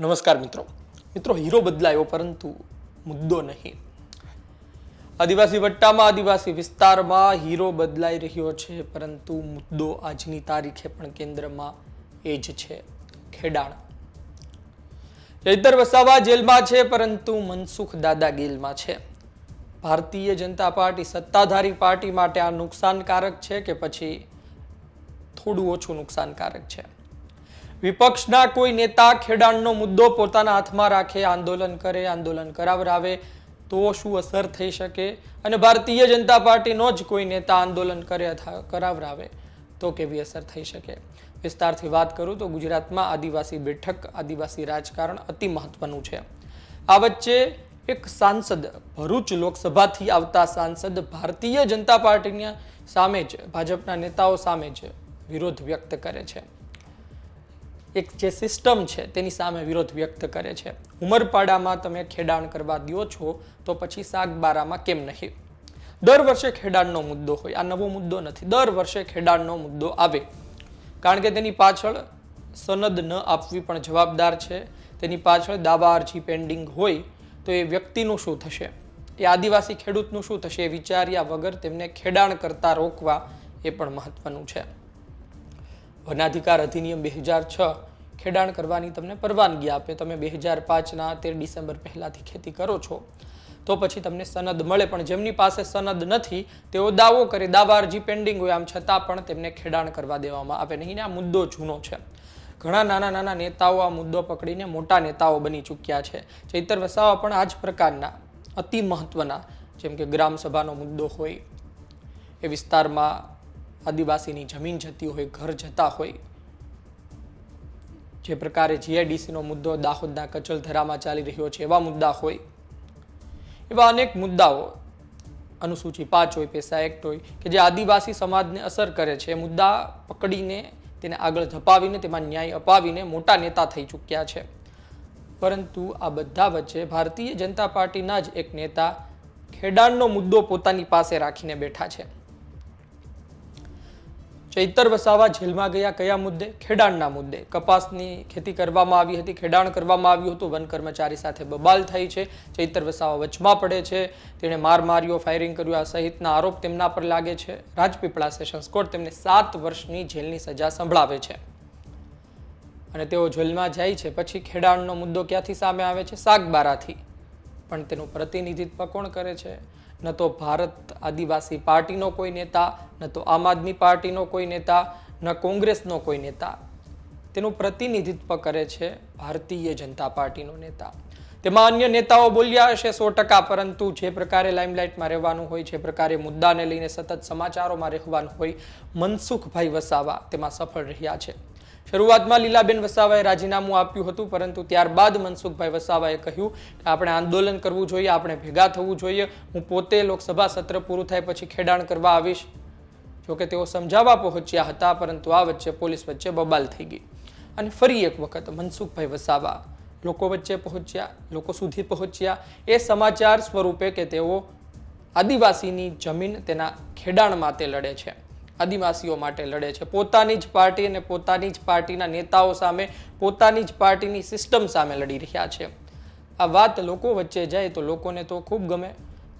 નમસ્કાર મિત્રો હીરો બદલાયો પરંતુ મુદ્દો નહીં। આદિવાસી વટ્ટામાં આદિવાસી વિસ્તારમાં હીરો બદલાઈ રહ્યો છે પરંતુ મુદ્દો આજની તારીખે પણ કેન્દ્રમાં એ જ છે, ખેડાણ। ચૈતર વસાવા જેલમાં છે પરંતુ મનસુખ દાદા ગેલમાં છે। ભારતીય જનતા પાર્ટી સત્તાધારી પાર્ટી માટે આ નુકસાનકારક છે કે પછી થોડું ઓછું નુકસાનકારક છે? વિપક્ષના કોઈ નેતા ખેડાણનો મુદ્દો પોતાના હાથમાં રાખે, આંદોલન કરે, આંદોલન કરાવરાવે તો શું અસર થઈ શકે? અને ભારતીય જનતા પાર્ટીનો જ કોઈ નેતા આંદોલન કરે અથવા કરાવરાવે તો કેવી અસર થઈ શકે? વિસ્તારથી વાત કરું તો ગુજરાતમાં આદિવાસી બેઠક, આદિવાસી રાજકારણ અતિ મહત્વનું છે। આ વચ્ચે એક સાંસદ, ભરૂચ લોકસભાથી આવતા સાંસદ ભારતીય જનતા પાર્ટીની સામે જ, ભાજપના નેતાઓ સામે જ વિરોધ વ્યક્ત કરે છે। એક જે સિસ્ટમ છે તેની સામે વિરોધ વ્યક્ત કરે છે। ઉમરપાડામાં તમે ખેડાણ કરવા દો છો તો પછી સાગબારામાં કેમ નહીં? દર વર્ષે ખેડાણનો મુદ્દો હોય, આ નવો મુદ્દો નથી। દર વર્ષે ખેડાણનો મુદ્દો આવે કારણ કે તેની પાછળ સનદ ન આપવી પણ જવાબદાર છે। તેની પાછળ દાવા અરજી પેન્ડિંગ હોય તો એ વ્યક્તિનું શું થશે, એ આદિવાસી ખેડૂતનું શું થશે, એ વિચાર્યા વગર તેમને ખેડાણ કરતા રોકવા એ પણ મહત્વનું છે। વનાધિકાર અધિનિયમ 2006 ખેડાણ કરવાની તમને પરવાનગી આપે। તમે 2005ના 13 ડિસેમ્બર પહેલાથી ખેતી કરો છો તો પછી તમને સનદ મળે, પણ જેમની પાસે સનદ નથી તેઓ દાવો કરે, દાવા અરજી પેન્ડિંગ હોય, આમ છતાં પણ તેમને ખેડાણ કરવા દેવામાં આવે નહીં। આ મુદ્દો જૂનો છે। ઘણા નાના નેતાઓ આ મુદ્દો પકડીને મોટા નેતાઓ બની ચૂક્યા છે। ચૈતર વસાવા પણ આ જ પ્રકારના અતિ મહત્વના, જેમ કે ગ્રામ સભાનો મુદ્દો હોય, એ વિસ્તારમાં આદિવાસીની જમીન જતી હોય, ઘર જતા હોય, જે પ્રકારે જીઆઈડીસીનો મુદ્દો દાહોદના કચલધરામાં ચાલી રહ્યો છે એવા મુદ્દા હોય, એવા અનેક મુદ્દાઓ, અનુસૂચિ 5 હોય, પેસા એક્ટ હોય, કે જે આદિવાસી સમાજને અસર કરે છે, એ મુદ્દા પકડીને તેને આગળ ધપાવીને તેમાં ન્યાય અપાવીને મોટા નેતા થઈ ચૂક્યા છે। પરંતુ આ બધા વચ્ચે ભારતીય જનતા પાર્ટીના જ એક નેતા ખેડાણનો મુદ્દો પોતાની પાસે રાખીને બેઠા છે। ચૈતર વસાવા જેલમાં ગયા કયા મુદ્દે? ખેડાણના મુદ્દે। કપાસની ખેતી કરવામાં આવી હતી, ખેડાણ કરવામાં આવ્યું હતું, વન કર્મચારી સાથે બબાલ થઈ છે, ચૈતર વસાવા વચમાં પડે છે, તેણે માર માર્યો, ફાયરિંગ કર્યું, આ સહિતના આરોપ તેમના પર લાગે છે। રાજપીપળા સેશન્સ કોર્ટ તેમને 7 વર્ષની જેલની સજા સંભળાવે છે અને તેઓ જેલમાં જાય છે। પછી ખેડાણનો મુદ્દો ક્યાંથી સામે આવે છે? સાગબારાથી। પણ તેનું પ્રતિનિધિત્વ કોણ કરે છે? ન તો ભારત આદિવાસી પાર્ટીનો કોઈ નેતા, ન તો આમ આદમી પાર્ટીનો કોઈ નેતા, ન કોંગ્રેસનો કોઈ નેતા। તેનું પ્રતિનિધિત્વ કરે છે ભારતીય જનતા પાર્ટીનો નેતા। તેમાં અન્ય નેતાઓ બોલ્યા હશે 100%, પરંતુ જે પ્રકારે લાઇમલાઇટમાં રહેવાનું હોય, જે પ્રકારે મુદ્દાને લઈને સતત સમાચારોમાં રહેવાનું હોય, મનસુખભાઈ વસાવા તેમાં સફળ રહ્યા છે। શરૂઆતમાં લીલાબેન વસાવાએ રાજીનામું આપ્યું હતું, પરંતુ ત્યારબાદ મનસુખભાઈ વસાવાએ કહ્યું કે આપણે આંદોલન કરવું જોઈએ, આપણે ભેગા થવું જોઈએ, હું પોતે લોકસભા સત્ર પૂરું થાય પછી ખેડાણ કરવા આવીશ। જોકે તેઓ સમજાવવા પહોંચ્યા હતા, પરંતુ આ વચ્ચે પોલીસ વચ્ચે બબાલ થઈ ગઈ અને ફરી એક વખત મનસુખભાઈ વસાવા લોકો વચ્ચે પહોંચ્યા, લોકો સુધી પહોંચ્યા એ સમાચાર સ્વરૂપે કે તેઓ આદિવાસીની જમીન તેના ખેડાણ માટે લડે છે, આદિવાસીઓ માટે લડે છે, પોતાની જ પાર્ટી અને પોતાની જ પાર્ટીના નેતાઓ સામે, પોતાની જ પાર્ટીની સિસ્ટમ સામે લડી રહ્યા છે। આ વાત લોકો વચ્ચે જાય તો લોકોને તો ખૂબ ગમે,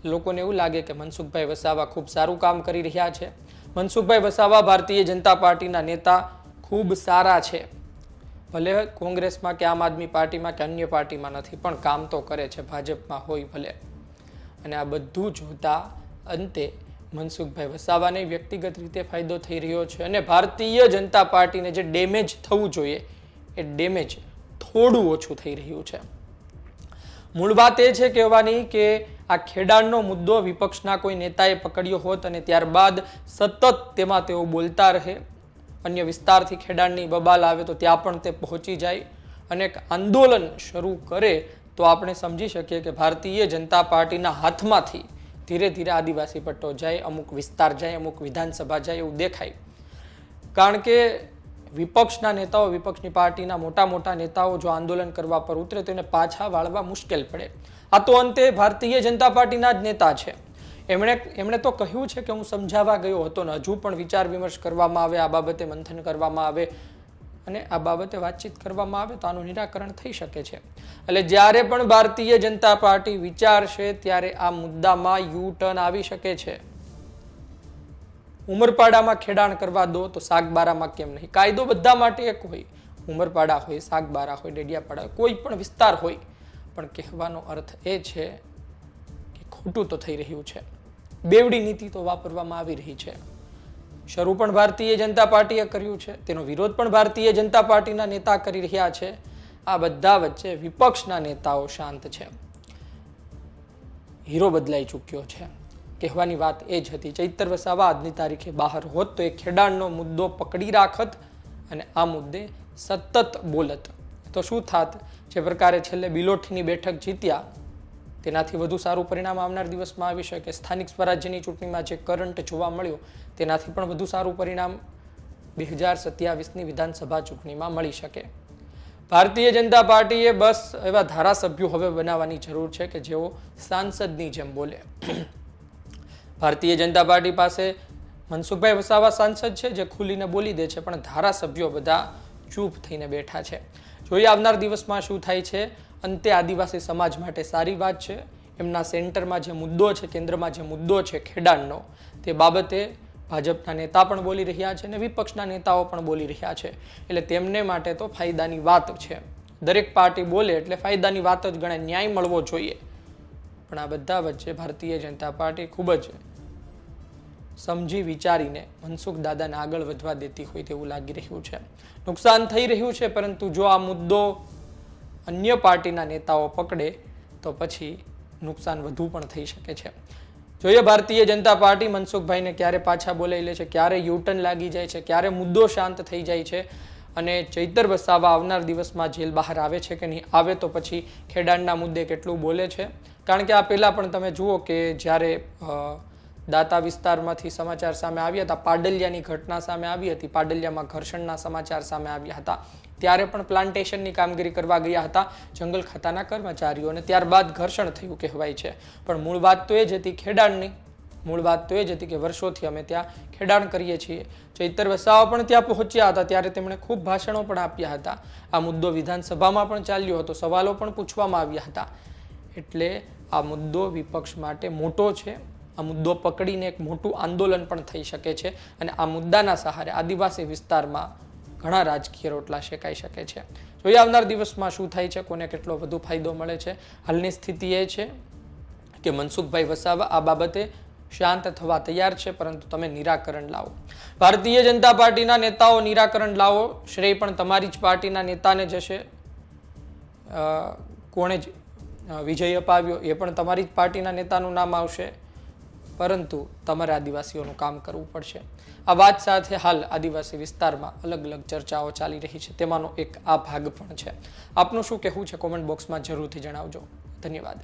લોકોને એવું લાગે કે મનસુખભાઈ વસાવા ખૂબ સારું કામ કરી રહ્યા છે। મનસુખભાઈ વસાવા ભારતીય જનતા પાર્ટીના નેતા ખૂબ સારા છે, ભલે કોંગ્રેસમાં કે આમ આદમી પાર્ટીમાં કે અન્ય પાર્ટીમાં નથી, પણ કામ તો કરે છે, ભાજપમાં હોય ભલે। અને આ બધું જોતા અંતે મનસુખભાઈ વસાવાને વ્યક્તિગત રીતે ફાયદો થઈ રહ્યો છે અને ભારતીય જનતા પાર્ટીને જે ડેમેજ થવું જોઈએ એ ડેમેજ થોડું ઓછું થઈ રહ્યું છે। મૂળ વાત એ છે કહેવાની કે આ ખેડાણનો મુદ્દો વિપક્ષના કોઈ નેતાએ પકડ્યો હોત અને ત્યારબાદ સતત તેમાં તેઓ બોલતા રહે, અન્ય વિસ્તારથી ખેડાણની બબાલ આવે તો ત્યાં પણ તે પહોંચી જાય અને એક આંદોલન શરૂ કરે તો આપણે સમજી શકીએ કે ભારતીય જનતા પાર્ટીના હાથમાંથી ધીરે ધીરે આદિવાસી પટ્ટો જાય, અમુક વિસ્તાર જાય, અમુક વિધાનસભા જાય એવું દેખાય। કારણ કે વિપક્ષના નેતાઓ, વિપક્ષની પાર્ટીના મોટા નેતાઓ જો આંદોલન કરવા પર ઉતરે તો એને પાછા વાળવા મુશ્કેલ પડે। આ તો અંતે ભારતીય જનતા પાર્ટીના જ નેતા છે, એમણે તો કહ્યું છે કે હું સમજાવવા ગયો હતો ને હજુ પણ વિચાર વિમર્શ કરવામાં આવે, આ બાબતે મંથન કરવામાં આવે, અને આ બાબતે વાતચીત કરવામાં આવે તો આનું નિરાકરણ થઈ શકે છે. એટલે જ્યારે પણ ભારતીય જનતા પાર્ટી વિચારશે ત્યારે આ મુદ્દામાં યુ ટર્ન આવી શકે છે. ઉમરપાડામાં ખેડાણ કરવા દો તો સાગબારામાં કેમ નહીં? કાયદો બધા માટે એક હોય. ઉમરપાડા હોય, સાગબારા હોય, ડેડિયાપાડા હોય, કોઈ પણ વિસ્તાર હોય, પણ કહેવાનો અર્થ એ છે કે ખોટું તો થઈ રહ્યું છે. બેવડી નીતિ તો વાપરવામાં આવી રહી છે. શરૂ પણ ભારતીય જનતા પાર્ટીએ કર્યું છે, તેનો વિરોધ પણ ભારતીય જનતા પાર્ટીના નેતા કરી રહ્યા છે. આ બધા વચ્ચે વિપક્ષના નેતાઓ શાંત છે. હીરો બદલાઈ ચૂક્યો છે. કહેવાની વાત એ જ હતી, ચૈતર વસાવા આજની તારીખે બહાર હોત તો એ ખેડાણનો મુદ્દો પકડી રાખત અને આ મુદ્દે સતત બોલત તો શું થાત? જે પ્રકારે છેલ્લે બિલોઠીની બેઠક જીત્યા તેનાથી વધુ સારું પરિણામ આવનાર દિવસમાં આવી શકે. સ્થાનિક સ્વરાજ્યની ચૂંટણીમાં જે કરંટ જોવા મળ્યો તેનાથી પણ વધુ સારું પરિણામ 2027ની વિધાનસભા ચૂંટણીમાં મળી શકે. ભારતીય જનતા પાર્ટીએ બસ એવા ધારાસભ્યો હવે બનાવવાની જરૂર છે કે જેઓ સાંસદની જેમ બોલે. ભારતીય જનતા પાર્ટી પાસે મનસુખભાઈ વસાવા સાંસદ છે જે ખુલીને બોલી દે છે, પણ ધારાસભ્યો બધા ચૂપ થઈને બેઠા છે. જોઈએ આવનાર દિવસમાં શું થાય છે. અંતે આદિવાસી સમાજ માટે સારી વાત છે. એમના સેન્ટરમાં જે મુદ્દો છે, કેન્દ્રમાં જે મુદ્દો છે ખેડાણનો, તે બાબતે ભાજપના નેતા પણ બોલી રહ્યા છે અને વિપક્ષના નેતાઓ પણ બોલી રહ્યા છે. એટલે તેમને માટે તો ફાયદાની વાત છે. દરેક પાર્ટી બોલે એટલે ફાયદાની વાત જ ગણાય, ન્યાય મળવો જોઈએ. પણ આ બધા વચ્ચે ભારતીય જનતા પાર્ટી ખૂબ જ સમજી વિચારીને મનસુખ દાદાને આગળ વધવા દેતી હોય તેવું લાગી રહ્યું છે. નુકસાન થઈ રહ્યું છે, પરંતુ જો આ મુદ્દો અન્ય પાર્ટીના નેતાઓ પકડે તો પછી નુકસાન વધુ પણ થઈ શકે છે. જોઈએ ભારતીય જનતા પાર્ટી મનસુખભાઈને ક્યારે પાછા બોલાવી લે છે, ક્યારે યુટર્ન લાગી જાય છે, ક્યારે મુદ્દો શાંત થઈ જાય છે અને ચૈતર વસાવા આવનાર દિવસમાં જેલ બહાર આવે છે કે નહીં આવે, તો પછી ખેડાણના મુદ્દે કેટલું બોલે છે. કારણ કે આ પહેલાં પણ તમે જુઓ કે જ્યારે દાતા વિસ્તારમાંથી સમાચાર સામે આવ્યા હતા, પાડલિયાની ઘટના સામે આવી હતી, પાડલિયામાં ઘર્ષણના સમાચાર સામે આવ્યા હતા, ત્યારે પણ પ્લાન્ટેશનની કામગીરી કરવા ગયા હતા જંગલ ખાતાના કર્મચારીઓ અને ત્યારબાદ ઘર્ષણ થયું કહેવાય છે. પણ મૂળ વાત તો એ જ હતી ખેડાણની. મૂળ વાત તો એ જ હતી કે વર્ષોથી અમે ત્યાં ખેડાણ કરીએ છીએ. ચૈતર વસાવા પણ ત્યાં પહોંચ્યા હતા ત્યારે તેમણે ખૂબ ભાષણો પણ આપ્યા હતા. આ મુદ્દો વિધાનસભામાં પણ ચાલ્યો હતો, સવાલો પણ પૂછવામાં આવ્યા હતા. એટલે આ મુદ્દો વિપક્ષ માટે મોટો છે. આ મુદ્દો પકડીને એક મોટું આંદોલન પણ થઈ શકે છે અને આ મુદ્દાના સહારે આદિવાસી વિસ્તારમાં ઘણા રાજકીય રોટલા શેકાઈ શકે છે. જોઈએ આવનાર દિવસમાં શું થાય છે, કોને કેટલો વધુ ફાયદો મળે છે. હાલની સ્થિતિ એ છે કે મનસુખભાઈ વસાવા આ બાબતે શાંત થવા તૈયાર છે, પરંતુ તમે નિરાકરણ લાવો. ભારતીય જનતા પાર્ટીના નેતાઓ નિરાકરણ લાવો. શ્રેય પણ તમારી જ પાર્ટીના નેતાને જશે. કોણે વિજય અપાવ્યો એ પણ તમારી જ પાર્ટીના નેતાનું નામ આવશે, પરંતુ તમારે આદિવાસીઓનું કામ કરવું પડશે. આ વાત સાથે હાલ આદિવાસી વિસ્તારમાં અલગ અલગ ચર્ચાઓ ચાલી રહી છે, તેમાંનો એક આ ભાગ પણ છે. આપનું શું કહેવું છે કોમેન્ટ બોક્સમાં જરૂરથી જણાવજો. ધન્યવાદ.